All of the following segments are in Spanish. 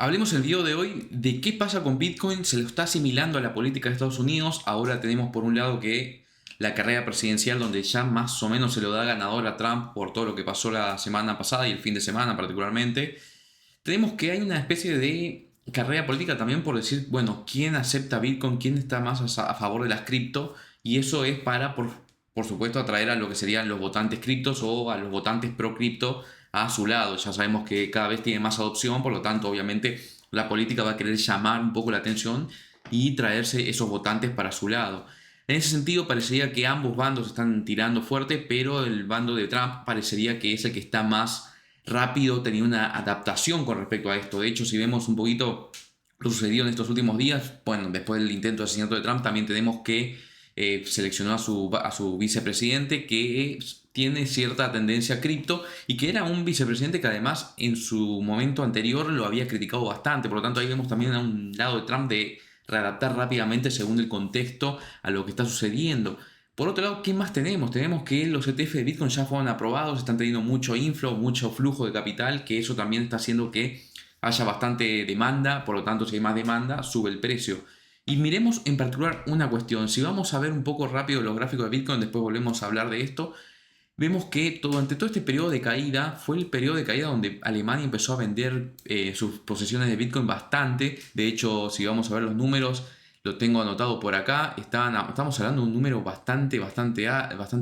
Hablemos el video de hoy de qué pasa con Bitcoin, se lo está asimilando a la política de Estados Unidos. Ahora tenemos por un lado que la carrera presidencial donde ya más o menos se lo da ganador a Trump por todo lo que pasó la semana pasada y el fin de semana particularmente. Tenemos que hay una especie de carrera política también por decir, bueno, quién acepta Bitcoin, quién está más a favor de las cripto, y eso es para, por supuesto, atraer a lo que serían los votantes criptos o a los votantes pro cripto a su lado. Ya sabemos que cada vez tiene más adopción, por lo tanto, obviamente, la política va a querer llamar un poco la atención y traerse esos votantes para su lado. En ese sentido, parecería que ambos bandos están tirando fuerte, pero el bando de Trump parecería que es el que está más rápido, tenía una adaptación con respecto a esto. De hecho, si vemos un poquito lo sucedido en estos últimos días, bueno, después del intento de asesinato de Trump, también tenemos que seleccionó a su vicepresidente que tiene cierta tendencia a cripto y que era un vicepresidente que además en su momento anterior lo había criticado bastante. Por lo tanto, ahí vemos también a un lado de Trump de readaptar rápidamente según el contexto a lo que está sucediendo. Por otro lado, ¿qué más tenemos? Tenemos que los ETF de Bitcoin ya fueron aprobados, están teniendo mucho inflow, mucho flujo de capital, que eso también está haciendo que haya bastante demanda, por lo tanto, si hay más demanda, sube el precio. Y miremos en particular una cuestión. Si vamos a ver un poco rápido los gráficos de Bitcoin, después volvemos a hablar de esto. Vemos que durante todo este periodo de caída fue el periodo de caída donde Alemania empezó a vender sus posesiones de Bitcoin bastante. De hecho, si vamos a ver los números, lo tengo anotado por acá. Estamos hablando de un número bastante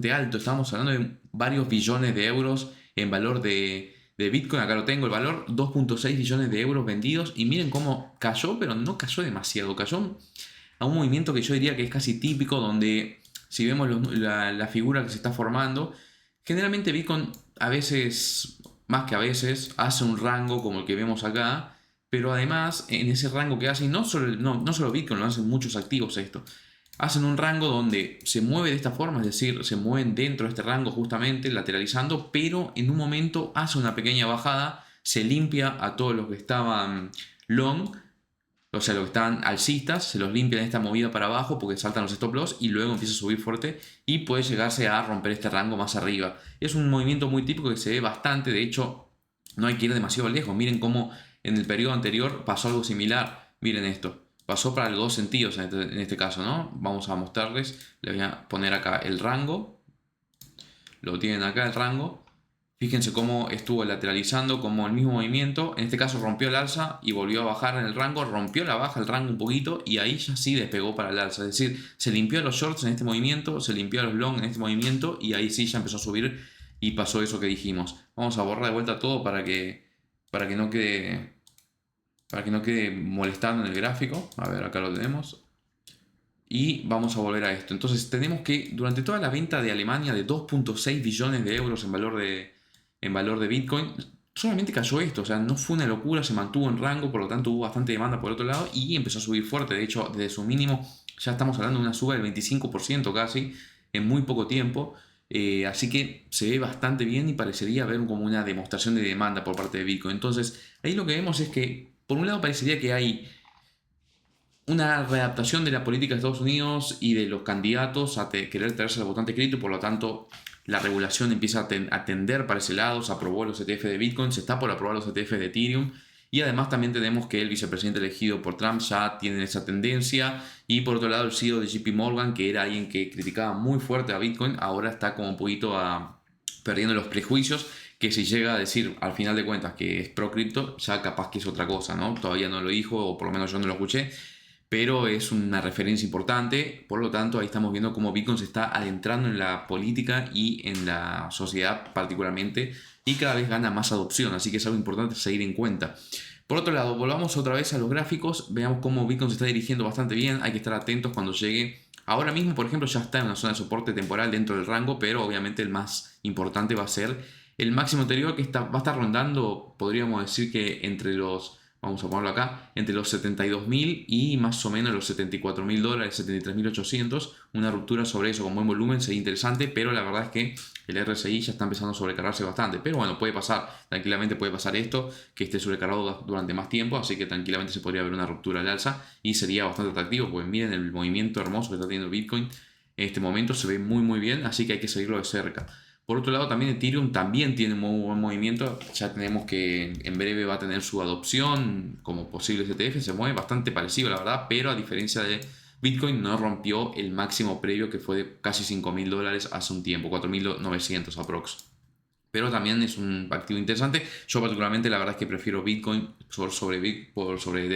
alto. Estamos hablando de varios billones de euros en valor de Bitcoin. Acá lo tengo, el valor 2.6 billones de euros vendidos. Y miren cómo cayó, pero no cayó demasiado. Cayó a un movimiento que yo diría que es casi típico, donde si vemos la figura que se está formando, generalmente Bitcoin a veces, más que a veces, hace un rango como el que vemos acá, pero además en ese rango que hace, y no solo Bitcoin, lo hacen muchos activos esto, hacen un rango donde se mueve de esta forma, es decir, se mueven dentro de este rango justamente, lateralizando, pero en un momento hace una pequeña bajada, se limpia a todos los que estaban long, o sea, los que estaban alcistas, se los limpian esta movida para abajo porque saltan los stop loss y luego empieza a subir fuerte y puede llegarse a romper este rango más arriba. Es un movimiento muy típico que se ve bastante, de hecho, no hay que ir demasiado lejos. Miren cómo en el periodo anterior pasó algo similar. Miren esto, pasó para los dos sentidos en este caso, ¿no? Vamos a mostrarles, les voy a poner acá el rango, lo tienen acá el rango. Fíjense cómo estuvo lateralizando, como el mismo movimiento, en este caso rompió el alza y volvió a bajar en el rango, rompió la baja el rango un poquito y ahí ya sí despegó para el alza. Es decir, se limpió a los shorts en este movimiento, se limpió a los long en este movimiento y ahí sí ya empezó a subir y pasó eso que dijimos. Vamos a borrar de vuelta todo para que no quede molestando en el gráfico. A ver, acá lo tenemos. Y vamos a volver a esto. Entonces tenemos que durante toda la venta de Alemania de 2.6 billones de euros en valor de Bitcoin, solamente cayó esto, o sea, no fue una locura, se mantuvo en rango, por lo tanto hubo bastante demanda por otro lado y empezó a subir fuerte. De hecho, desde su mínimo ya estamos hablando de una suba del 25% casi en muy poco tiempo. Así que se ve bastante bien y parecería haber como una demostración de demanda por parte de Bitcoin. Entonces, ahí lo que vemos es que, por un lado, parecería que hay una readaptación de la política de Estados Unidos y de los candidatos a querer traerse al votante cripto, y por lo tanto la regulación empieza a tender para ese lado. Se aprobó los ETF de Bitcoin, se está por aprobar los ETF de Ethereum, y además también tenemos que el vicepresidente elegido por Trump ya tiene esa tendencia, y por otro lado el CEO de JP Morgan, que era alguien que criticaba muy fuerte a Bitcoin, ahora está como un poquito perdiendo los prejuicios, que si llega a decir al final de cuentas que es pro cripto, ya capaz que es otra cosa, ¿no? Todavía no lo dijo, o por lo menos yo no lo escuché, pero es una referencia importante. Por lo tanto, ahí estamos viendo cómo Bitcoin se está adentrando en la política y en la sociedad particularmente, y cada vez gana más adopción, así que es algo importante seguir en cuenta. Por otro lado, volvamos otra vez a los gráficos, veamos cómo Bitcoin se está dirigiendo bastante bien. Hay que estar atentos cuando llegue. Ahora mismo, por ejemplo, ya está en una zona de soporte temporal dentro del rango, pero obviamente el más importante va a ser el máximo anterior, que va a estar rondando, podríamos decir que entre los, vamos a ponerlo acá, entre los 72.000 y más o menos los $74.000, 73.800. Una ruptura sobre eso con buen volumen sería interesante, pero la verdad es que el RSI ya está empezando a sobrecargarse bastante. Pero bueno, puede pasar, tranquilamente puede pasar esto, que esté sobrecargado durante más tiempo, así que tranquilamente se podría ver una ruptura al alza y sería bastante atractivo, porque miren el movimiento hermoso que está teniendo Bitcoin en este momento, se ve muy bien, así que hay que seguirlo de cerca. Por otro lado, también Ethereum también tiene un muy buen movimiento. Ya tenemos que en breve va a tener su adopción como posible ETF. Se mueve bastante parecido, la verdad, pero a diferencia de Bitcoin no rompió el máximo previo que fue de casi $5.000 hace un tiempo, 4.900 aprox. Pero también es un activo interesante. Yo particularmente la verdad es que prefiero Bitcoin por sobre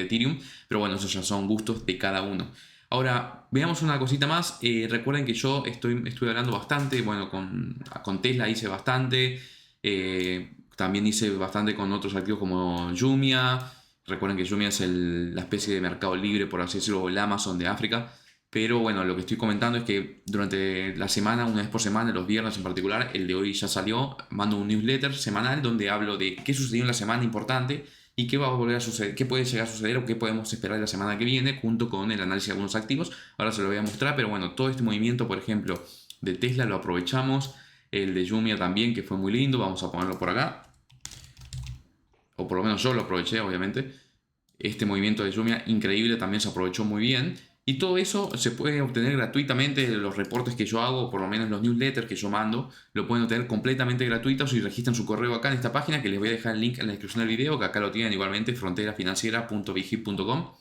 Ethereum, pero bueno, esos ya son gustos de cada uno. Ahora, veamos una cosita más. Recuerden que yo estoy hablando bastante, bueno, con Tesla hice bastante, también hice bastante con otros activos como Jumia. Recuerden que Jumia es la especie de mercado libre, por así decirlo, o el Amazon de África. Pero bueno, lo que estoy comentando es que durante la semana, una vez por semana, los viernes en particular, el de hoy ya salió, mando un newsletter semanal donde hablo de qué sucedió en la semana importante y qué va a volver a suceder, qué puede llegar a suceder o qué podemos esperar la semana que viene, junto con el análisis de algunos activos. Ahora se lo voy a mostrar, pero bueno, todo este movimiento, por ejemplo, de Tesla lo aprovechamos, el de Jumia también, que fue muy lindo, vamos a ponerlo por acá, o por lo menos yo lo aproveché, obviamente. Este movimiento de Jumia increíble también se aprovechó muy bien. Y todo eso se puede obtener gratuitamente. Los reportes que yo hago, por lo menos los newsletters que yo mando, lo pueden obtener completamente gratuitos si registran su correo acá en esta página, que les voy a dejar el link en la descripción del video, que acá lo tienen igualmente, fronterafinanciera.bigip.com.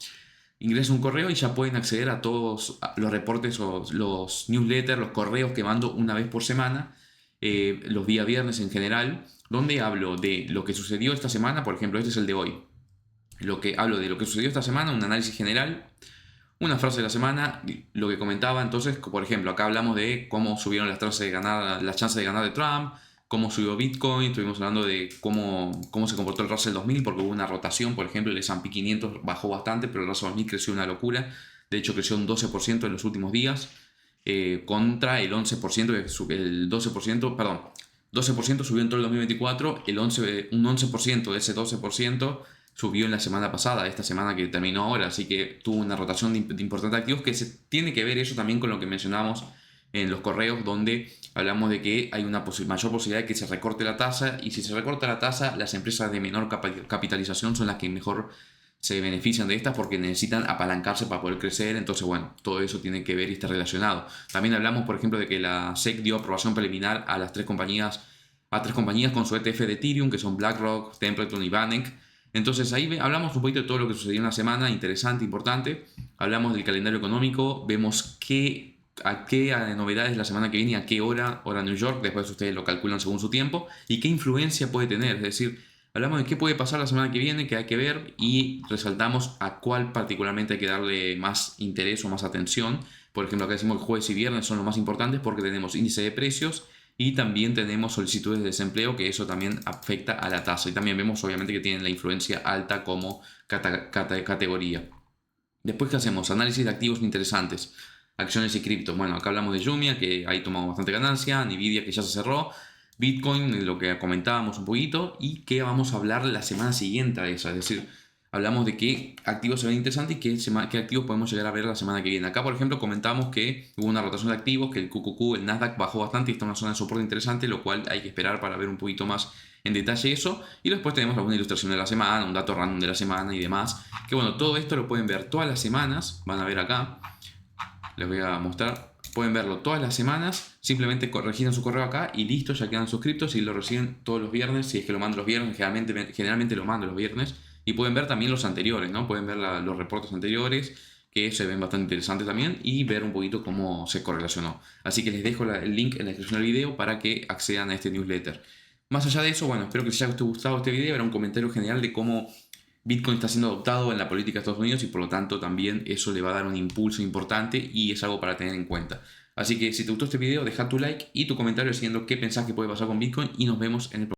Ingresan un correo y ya pueden acceder a todos los reportes o los newsletters, los correos que mando una vez por semana, los días viernes en general, donde hablo de lo que sucedió esta semana. Por ejemplo, este es el de hoy. Hablo de lo que sucedió esta semana, un análisis general, una frase de la semana, lo que comentaba entonces, por ejemplo, acá hablamos de cómo subieron las chances de ganar de Trump, cómo subió Bitcoin, estuvimos hablando de cómo se comportó el Russell 2000, porque hubo una rotación, por ejemplo, el S&P 500 bajó bastante, pero el Russell 2000 creció una locura, de hecho creció un 12% en los últimos días, contra el 11%, el 12%, perdón, 12% subió en todo el 2024, un 11% de ese 12% subió en la semana pasada, esta semana que terminó ahora, así que tuvo una rotación de importantes activos que se tiene que ver eso también con lo que mencionamos en los correos, donde hablamos de que hay una mayor posibilidad de que se recorte la tasa, y si se recorta la tasa, las empresas de menor capitalización son las que mejor se benefician de estas porque necesitan apalancarse para poder crecer. Entonces, bueno, todo eso tiene que ver y está relacionado. También hablamos, por ejemplo, de que la SEC dio aprobación preliminar a tres compañías con su ETF de Ethereum, que son BlackRock, Templeton y Vanek. Entonces ahí hablamos un poquito de todo lo que sucedió en la semana, interesante, importante. Hablamos del calendario económico, vemos a qué novedades la semana que viene, a qué hora New York, después ustedes lo calculan según su tiempo, y qué influencia puede tener. Es decir, hablamos de qué puede pasar la semana que viene, qué hay que ver, y resaltamos a cuál particularmente hay que darle más interés o más atención. Por ejemplo, acá decimos que jueves y viernes son los más importantes porque tenemos índice de precios, y también tenemos solicitudes de desempleo, que eso también afecta a la tasa. Y también vemos obviamente que tienen la influencia alta como categoría. Después, ¿qué hacemos? Análisis de activos interesantes. Acciones y cripto. Bueno, acá hablamos de Jumia, que ahí tomamos bastante ganancia. Nvidia, que ya se cerró. Bitcoin, lo que comentábamos un poquito. Y que vamos a hablar la semana siguiente a eso. Es decir, hablamos de qué activos se ven interesantes y qué activos podemos llegar a ver la semana que viene. Acá, por ejemplo, comentamos que hubo una rotación de activos, que el QQQ, el Nasdaq bajó bastante y está en una zona de soporte interesante, lo cual hay que esperar para ver un poquito más en detalle eso. Y después tenemos alguna ilustración de la semana, un dato random de la semana y demás. Que bueno, todo esto lo pueden ver todas las semanas. Van a ver acá. Les voy a mostrar. Pueden verlo todas las semanas, simplemente registran su correo acá y listo, ya quedan suscriptos y lo reciben todos los viernes. Si es que lo mando los viernes, generalmente lo mando los viernes. Y pueden ver también los anteriores, ¿no? Pueden ver los reportes anteriores, que se ven bastante interesantes también, y ver un poquito cómo se correlacionó. Así que les dejo el link en la descripción del video para que accedan a este newsletter. Más allá de eso, bueno, espero que les haya gustado este video. Era un comentario general de cómo Bitcoin está siendo adoptado en la política de Estados Unidos y por lo tanto también eso le va a dar un impulso importante y es algo para tener en cuenta. Así que si te gustó este video, deja tu like y tu comentario diciendo qué pensás que puede pasar con Bitcoin y nos vemos en el próximo.